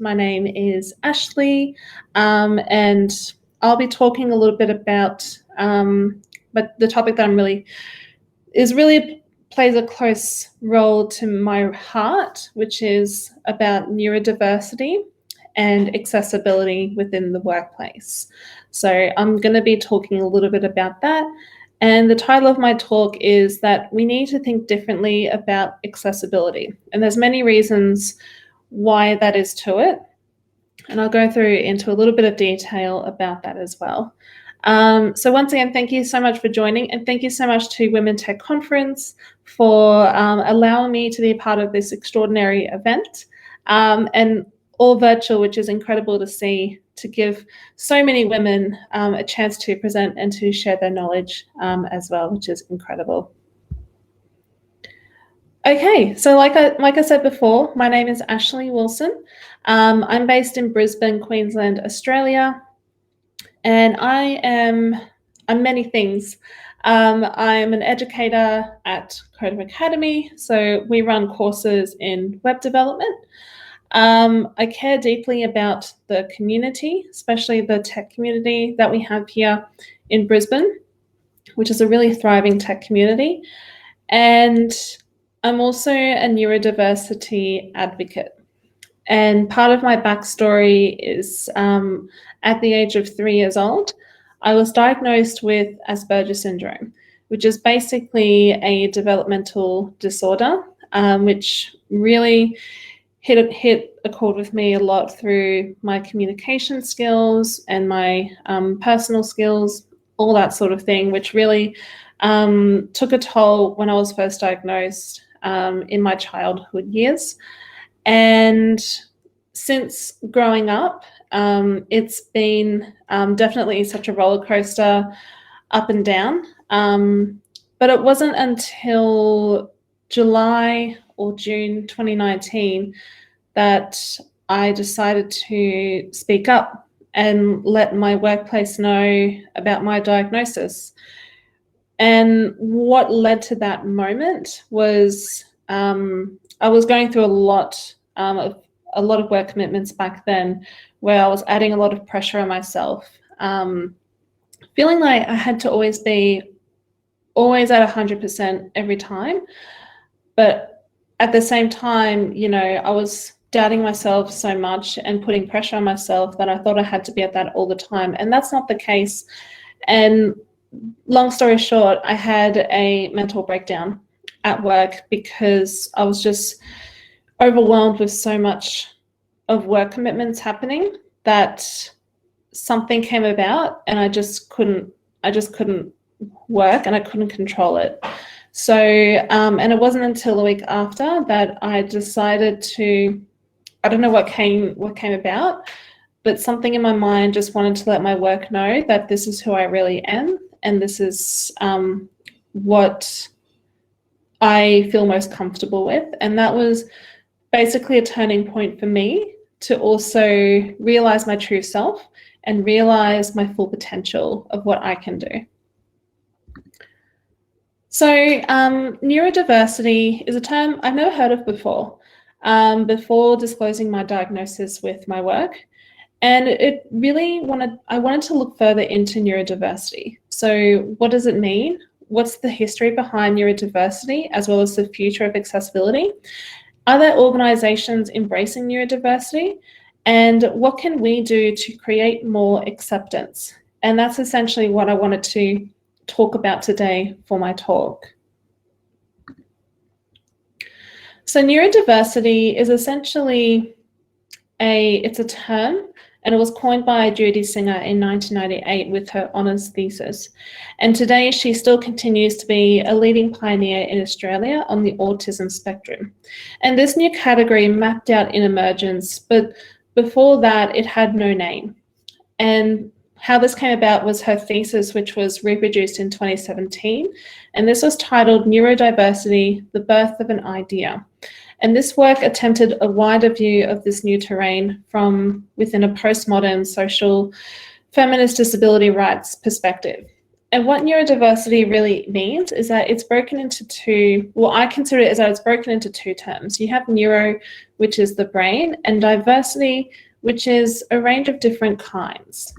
My name is Ashleigh, and I'll be talking a little bit about, but the topic that really plays a close role to my heart, which is about neurodiversity and accessibility within the workplace. So I'm going to be talking a little bit about that. And the title of my talk is that we need to think differently about accessibility. And there's many reasons why that is to it. And I'll go through into a little bit of detail about that as well. So once again, thank you so much for joining, and thank you so much to Women Tech Conference for allowing me to be a part of this extraordinary event, and all virtual, which is incredible to see, to give so many women a chance to present and to share their knowledge as well, which is incredible. Okay, so like I said before, my name is Ashleigh Wilson. I'm based in Brisbane, Queensland, Australia, and I'm many things. I'm an educator at Coding Academy, so we run courses in web development. I care deeply about the community, especially the tech community that we have here in Brisbane, which is a really thriving tech community. And I'm also a neurodiversity advocate. And part of my backstory is at the age of 3 years old, I was diagnosed with Asperger's syndrome, which is basically a developmental disorder, which really hit a chord with me a lot through my communication skills and my personal skills, all that sort of thing, which really took a toll when I was first diagnosed in my childhood years. And since growing up, it's been definitely such a roller coaster, up and down. But it wasn't until July or June 2019 that I decided to speak up and let my workplace know about my diagnosis. And what led to that moment was I was going through a lot of work commitments back then, where I was adding a lot of pressure on myself, feeling like I had to always at 100% every time. But at the same time, I was doubting myself so much and putting pressure on myself that I thought I had to be at that all the time. And that's not the case. And long story short, I had a mental breakdown at work because I was just overwhelmed with so much of work commitments happening that something came about and I just couldn't work and I couldn't control it. So, and it wasn't until a week after that I decided to, I don't know what came about, but something in my mind just wanted to let my work know that this is who I really am, and this is what I feel most comfortable with. And that was basically a turning point for me to also realize my true self and realize my full potential of what I can do. So neurodiversity is a term I've never heard of before disclosing my diagnosis with my work. And I wanted to look further into neurodiversity. So what does it mean? What's the history behind neurodiversity, as well as the future of accessibility? Are there organizations embracing neurodiversity? And what can we do to create more acceptance? And that's essentially what I wanted to talk about today for my talk. So neurodiversity is essentially it's a term, and it was coined by Judy Singer in 1998 with her honours thesis. And today she still continues to be a leading pioneer in Australia on the autism spectrum. And this new category mapped out in emergence, but before that it had no name. And how this came about was her thesis, which was reproduced in 2017. And this was titled Neurodiversity, the Birth of an Idea. And this work attempted a wider view of this new terrain from within a postmodern social feminist disability rights perspective. And what neurodiversity really means is that it's broken into two, well, I consider it as that it's broken into two terms. You have neuro, which is the brain, and diversity, which is a range of different kinds.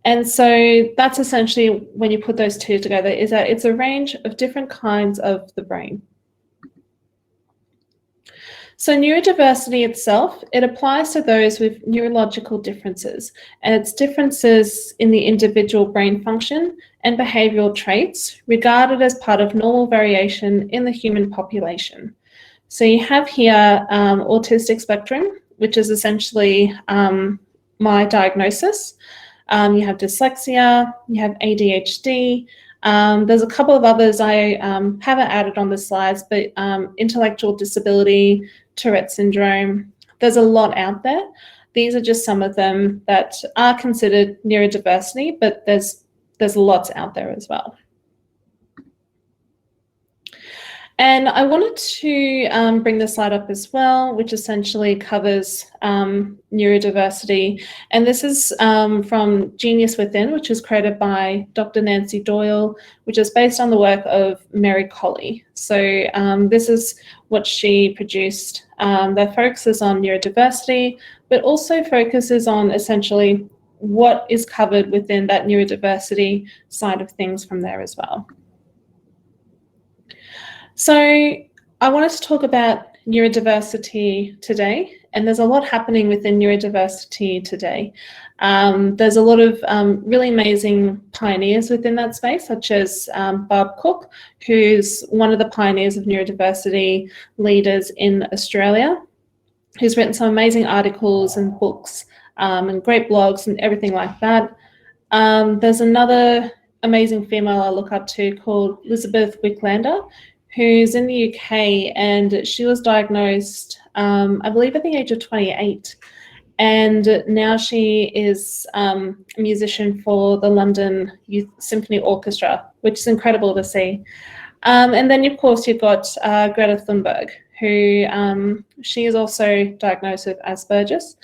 And so that's essentially, when you put those two together, is that it's a range of different kinds of the brain. So neurodiversity itself, it applies to those with neurological differences, and it's differences in the individual brain function and behavioural traits regarded as part of normal variation in the human population. So you have here autistic spectrum, which is essentially my diagnosis. You have dyslexia, you have ADHD. There's a couple of others I haven't added on the slides, but intellectual disability, Tourette syndrome. There's a lot out there. These are just some of them that are considered neurodiversity, but there's lots out there as well. And I wanted to bring this slide up as well, which essentially covers neurodiversity. And this is from Genius Within, which was created by Dr. Nancy Doyle, which is based on the work of Mary Colley. So this is what she produced that focuses on neurodiversity, but also focuses on essentially what is covered within that neurodiversity side of things from there as well. So I wanted to talk about neurodiversity today, and there's a lot happening within neurodiversity today. There's a lot of really amazing pioneers within that space, such as Barb Cook, who's one of the pioneers of neurodiversity leaders in Australia, who's written some amazing articles and books and great blogs and everything like that. There's another amazing female I look up to called Elizabeth Wicklander, who's in the UK, and she was diagnosed, I believe, at the age of 28. And now she is a musician for the London Youth Symphony Orchestra, which is incredible to see. And then, of course, you've got Greta Thunberg, who she is also diagnosed with Asperger's,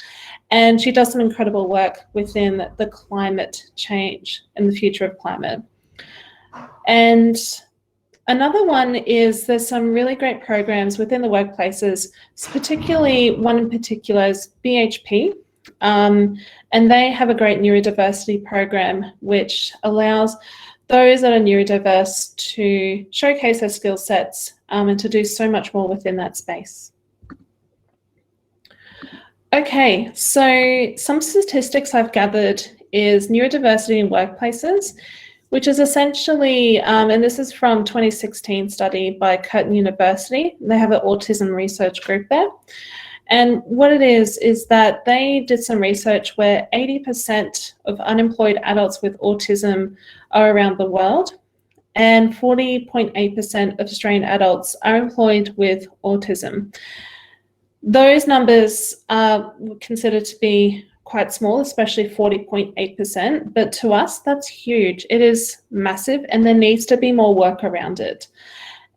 and she does some incredible work within the climate change and the future of climate. And another one is there's some really great programs within the workplaces, particularly one in particular is BHP, and they have a great neurodiversity program which allows those that are neurodiverse to showcase their skill sets and to do so much more within that space. Okay, so some statistics I've gathered is neurodiversity in workplaces, which is essentially, and this is from 2016 study by Curtin University. They have an autism research group there. And what it is that they did some research where 80% of unemployed adults with autism are around the world, and 40.8% of Australian adults are employed with autism. Those numbers are considered to be quite small, especially 40.8%, but to us, that's huge. It is massive, and there needs to be more work around it.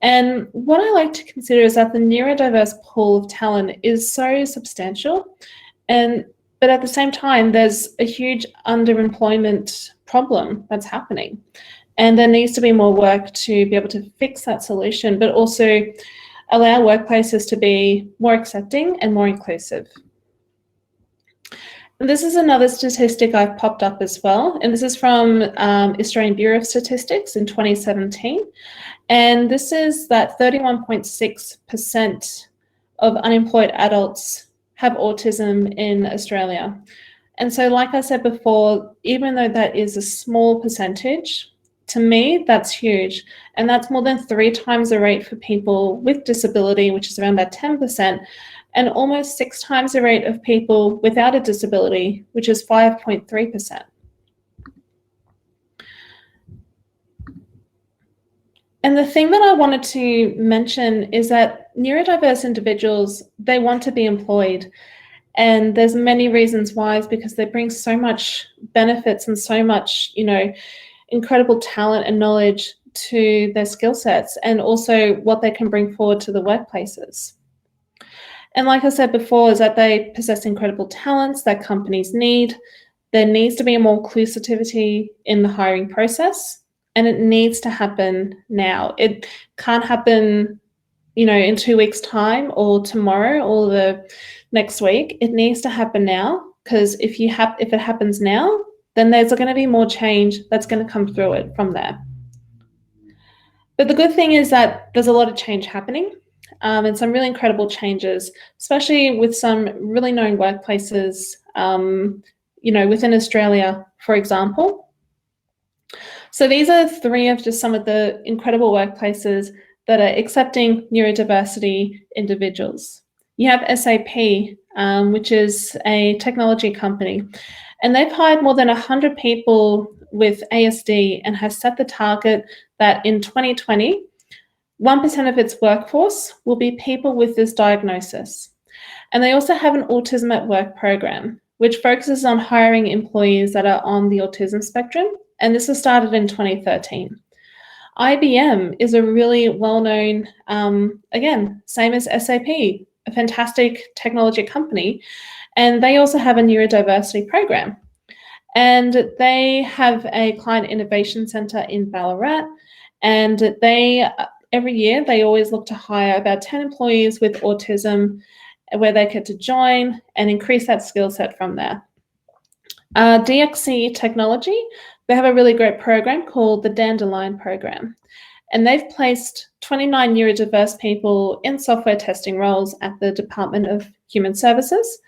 And what I like to consider is that the neurodiverse pool of talent is so substantial, but at the same time, there's a huge underemployment problem that's happening. And there needs to be more work to be able to fix that solution, but also allow workplaces to be more accepting and more inclusive. This is another statistic I've popped up as well, and this is from Australian Bureau of Statistics in 2017. And this is that 31.6% of unemployed adults have autism in Australia. And so, like I said before, even though that is a small percentage, to me, that's huge. And that's more than 3 times the rate for people with disability, which is around that 10%. And almost 6 times the rate of people without a disability, which is 5.3%. And the thing that I wanted to mention is that neurodiverse individuals, they want to be employed. And there's many reasons why, is because they bring so much benefits and so much, incredible talent and knowledge to their skill sets, and also what they can bring forward to the workplaces. And like I said before, is that they possess incredible talents that companies need. There needs to be more inclusivity in the hiring process, and it needs to happen now. It can't happen, in 2 weeks' time or tomorrow or the next week. It needs to happen now, because if it happens now, then there's going to be more change that's going to come through it from there. But the good thing is that there's a lot of change happening, and some really incredible changes, especially with some really known workplaces, within Australia, for example. So these are 3 of just some of the incredible workplaces that are accepting neurodiversity individuals. You have SAP, which is a technology company, and they've hired more than 100 people with ASD and has set the target that in 2020, 1% of its workforce will be people with this diagnosis. And they also have an Autism at Work program, which focuses on hiring employees that are on the autism spectrum, and this was started in 2013. IBM is a really well-known, again, same as SAP, a fantastic technology company, and they also have a neurodiversity program. And they have a client innovation center in Ballarat, and every year they always look to hire about 10 employees with autism where they get to join and increase that skill set from there. DXC Technology, they have a really great program called the Dandelion program, and they've placed 29 neurodiverse people in software testing roles at the Department of Human Services,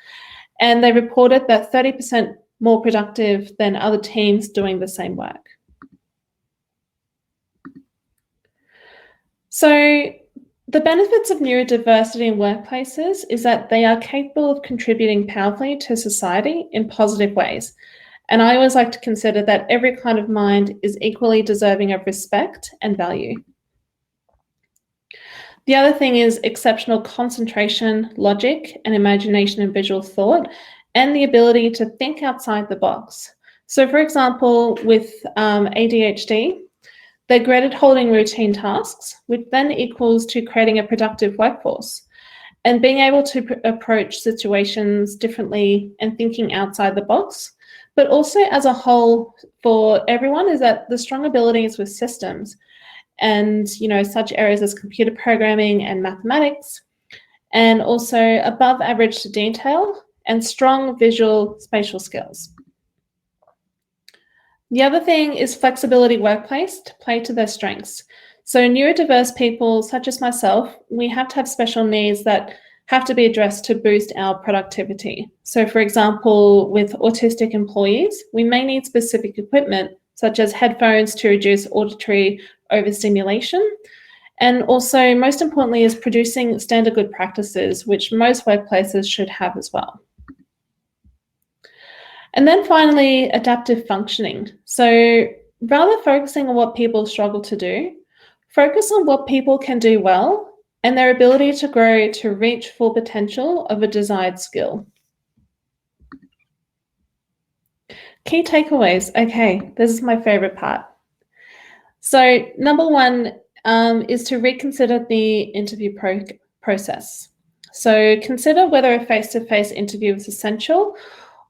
and they reported that 30% more productive than other teams doing the same work. So the benefits of neurodiversity in workplaces is that they are capable of contributing powerfully to society in positive ways. And I always like to consider that every kind of mind is equally deserving of respect and value. The other thing is exceptional concentration, logic, and imagination and visual thought, and the ability to think outside the box. So for example, with ADHD, they're great at holding routine tasks, which then equals to creating a productive workforce and being able to approach situations differently and thinking outside the box. But also as a whole for everyone is that the strong abilities with systems and, such areas as computer programming and mathematics, and also above average to detail and strong visual spatial skills. The other thing is flexibility workplace to play to their strengths. So neurodiverse people, such as myself, we have to have special needs that have to be addressed to boost our productivity. So for example, with autistic employees, we may need specific equipment, such as headphones to reduce auditory overstimulation. And also, most importantly, is producing standard good practices, which most workplaces should have as well. And then finally, adaptive functioning. So rather focusing on what people struggle to do, focus on what people can do well and their ability to grow to reach full potential of a desired skill. Key takeaways. Okay, this is my favorite part. So number 1 is to reconsider the interview process. So consider whether a face-to-face interview is essential,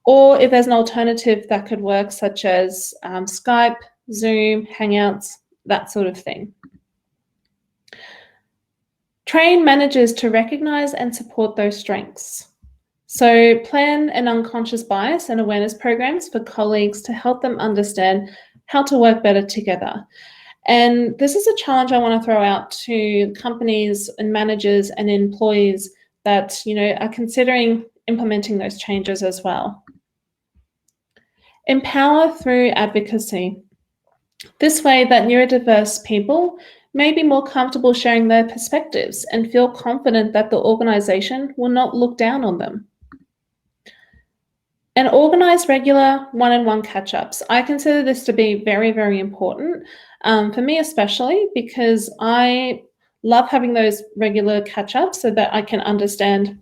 or if there's an alternative that could work, such as Skype, Zoom, Hangouts, that sort of thing. Train managers to recognize and support those strengths. So plan an unconscious bias and awareness programs for colleagues to help them understand how to work better together. And this is a challenge I want to throw out to companies and managers and employees that are considering implementing those changes as well. Empower through advocacy. This way that neurodiverse people may be more comfortable sharing their perspectives and feel confident that the organization will not look down on them. And organize regular one-on-one catch-ups. I consider this to be very, very important, for me especially, because I love having those regular catch-ups so that I can understand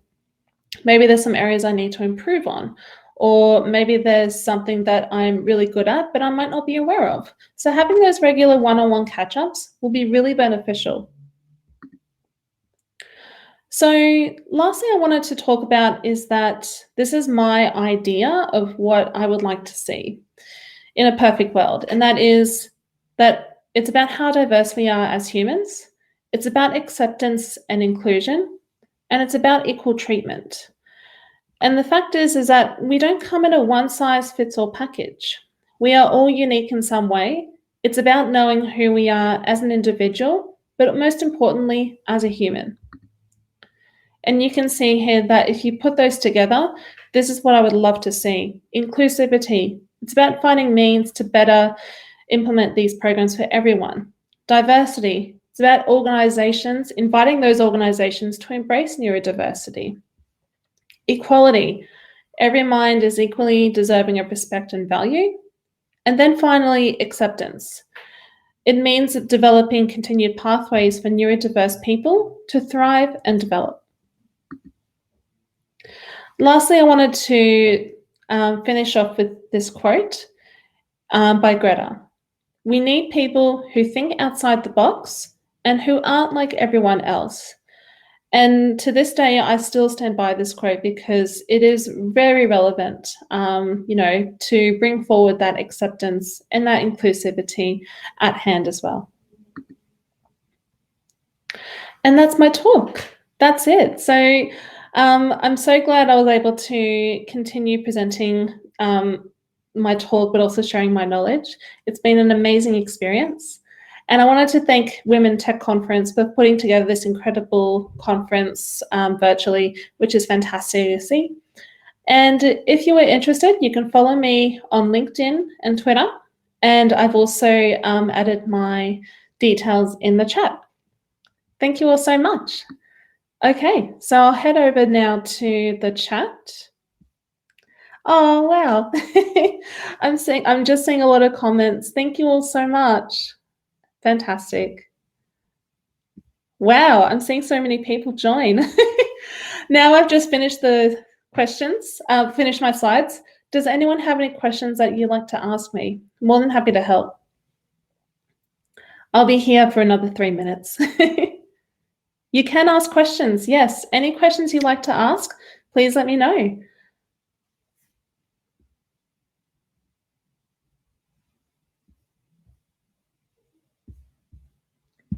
maybe there's some areas I need to improve on, or maybe there's something that I'm really good at, but I might not be aware of. So having those regular one-on-one catch-ups will be really beneficial. So lastly, I wanted to talk about is that this is my idea of what I would like to see in a perfect world. And that is that it's about how diverse we are as humans. It's about acceptance and inclusion, and it's about equal treatment. And the fact is that we don't come in a one-size-fits-all package. We are all unique in some way. It's about knowing who we are as an individual, but most importantly, as a human. And you can see here that if you put those together, this is what I would love to see. Inclusivity. It's about finding means to better implement these programs for everyone. Diversity. It's about organizations, inviting those organizations to embrace neurodiversity. Equality. Every mind is equally deserving of respect and value. And then finally, acceptance. It means developing continued pathways for neurodiverse people to thrive and develop. Lastly, I wanted to finish off with this quote by Greta. We need people who think outside the box and who aren't like everyone else. And to this day, I still stand by this quote because it is very relevant, to bring forward that acceptance and that inclusivity at hand as well. And that's my talk. That's it. So I'm so glad I was able to continue presenting my talk, but also sharing my knowledge. It's been an amazing experience. And I wanted to thank Women Tech Conference for putting together this incredible conference virtually, which is fantastic to see. And if you are interested, you can follow me on LinkedIn and Twitter. And I've also added my details in the chat. Thank you all so much. Okay, so I'll head over now to the chat. Oh, wow. I'm just seeing a lot of comments. Thank you all so much. Fantastic. Wow, I'm seeing so many people join. Now I've just finished the questions, finished my slides. Does anyone have any questions that you'd like to ask me? More than happy to help. I'll be here for another 3 minutes. You can ask questions, yes. Any questions you'd like to ask, please let me know.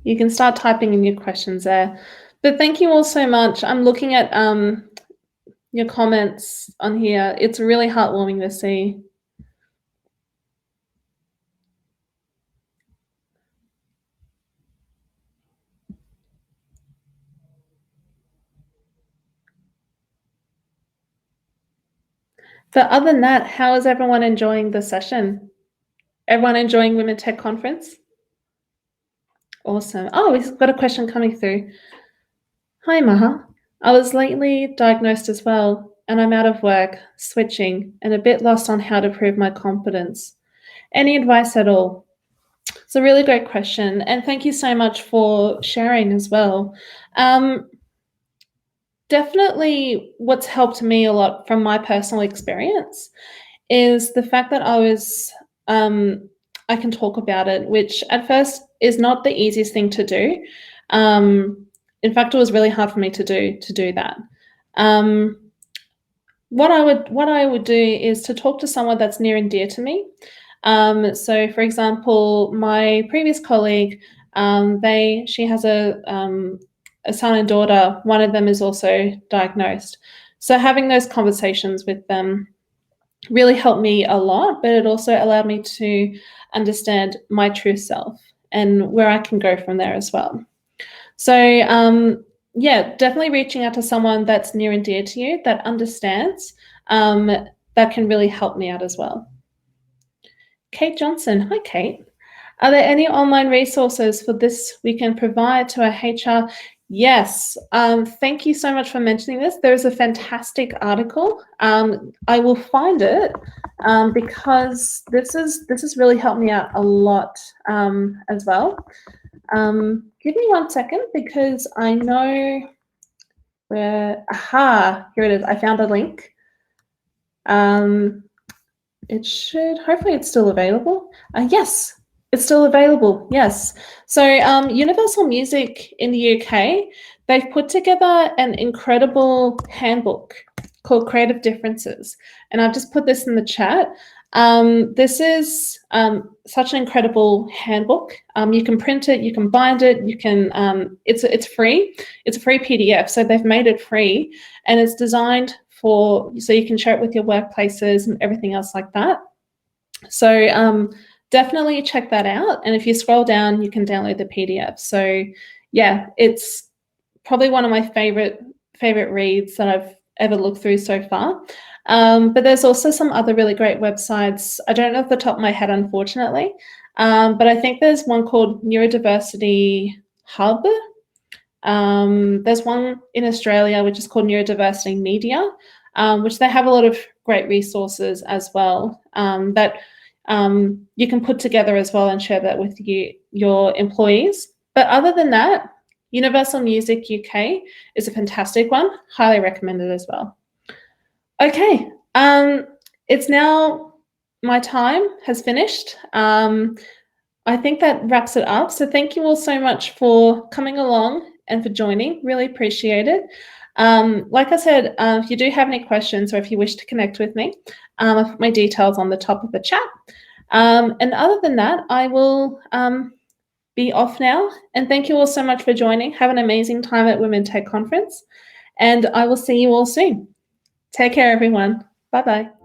You can start typing in your questions there. But thank you all so much. I'm looking at your comments on here. It's really heartwarming to see. But other than that, how is everyone enjoying the session? Everyone enjoying Women Tech Conference? Awesome. Oh, we've got a question coming through. Hi, Maha. I was lately diagnosed as well, and I'm out of work, switching, and a bit lost on how to prove my competence. Any advice at all? It's a really great question, and thank you so much for sharing as well. Definitely what's helped me a lot from my personal experience is the fact that I can talk about it, which at first is not the easiest thing to do. In fact, it was really hard for me to do that. What I would do is to talk to someone that's near and dear to me. So, for example, my previous colleague, she has a son and daughter. One of them is also diagnosed. So having those conversations with them really helped me a lot, but it also allowed me to understand my true self and where I can go from there as well. So yeah, definitely reaching out to someone that's near and dear to you that understands, that can really help me out as well. Kate Johnson. Hi, Kate. Are there any online resources for this we can provide to our HR? Yes. Thank you so much for mentioning this. There is a fantastic article. I will find it because this has really helped me out a lot as well. Give me 1 second because I know where. Aha, here it is. I found a link. It should, hopefully it's still available. Yes, it's still available, yes. So Universal Music in the UK, they've put together an incredible handbook called Creative Differences. And I've just put this in the chat. This is such an incredible handbook. You can print it, you can bind it, you can, it's free. It's a free PDF, so they've made it free, and it's designed so you can share it with your workplaces and everything else like that. So definitely check that out. And if you scroll down, you can download the PDF. So yeah, it's probably one of my favorite reads that I've ever looked through so far. But there's also some other really great websites. I don't know off the top of my head, unfortunately, but I think there's one called Neurodiversity Hub. There's one in Australia which is called Neurodiversity Media, which they have a lot of great resources as well that you can put together as well and share that with your employees. But other than that, Universal Music UK is a fantastic one. Highly recommended as well. Okay, it's now my time has finished. I think that wraps it up. So thank you all so much for coming along and for joining. Really appreciate it. Like I said, if you do have any questions or if you wish to connect with me, I've put my details on the top of the chat. And other than that, I will be off now. And thank you all so much for joining. Have an amazing time at Women Tech Conference. And I will see you all soon. Take care, everyone. Bye-bye.